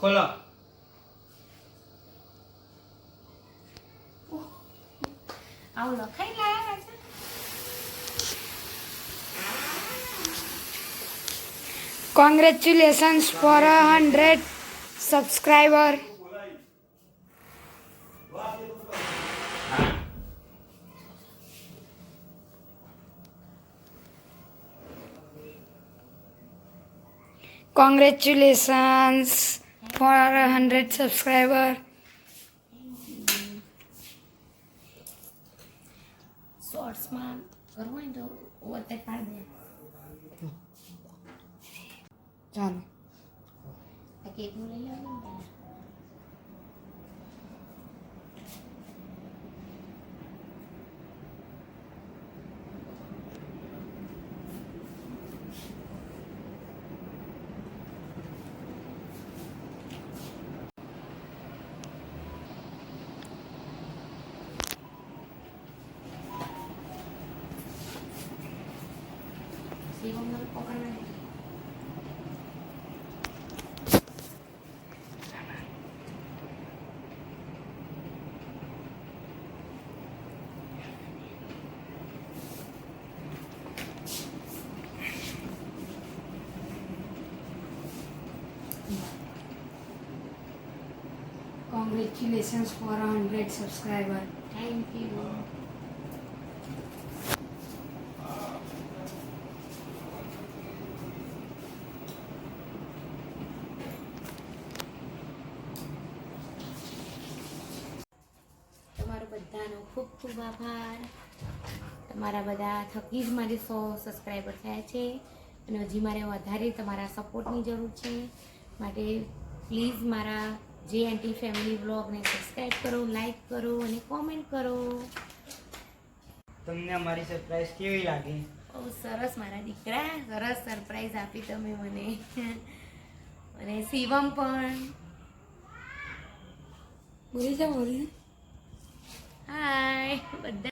ખોલો. આવું લખાઈ લાયા છે. Congratulations for 100 subscriber. Congratulations for 100 subscriber. શોર્ટ્સમાં કરવું હોય ને તો વચ્ચે પાડી દે. ચાલો આ કેકનું લઈ લેવાનું ને. શિવમનો પકડવાનો. congratulations for 100 subscriber. Thank you. તમારો બધાનો ખૂબ ખૂબ આભાર. તમારા બધા થકી જ મારે 100 સબસ્ક્રાઈબર થયા છે અને હજી મારે વધારે તમારા સપોર્ટની જરૂર છે. માટે પ્લીઝ મારા JNT ફેમિલી બ્લોગને સબસ્ક્રાઈબ કરો, લાઈક કરો અને કોમેન્ટ કરો. તમને અમારી સરપ્રાઈઝ કેવી લાગી? બહુ સરસ મારા દીકરા, સરસ સરપ્રાઈઝ આપી તમે મને. અને શિવમ પણ. બોલી જા બોલી. હાય બધા.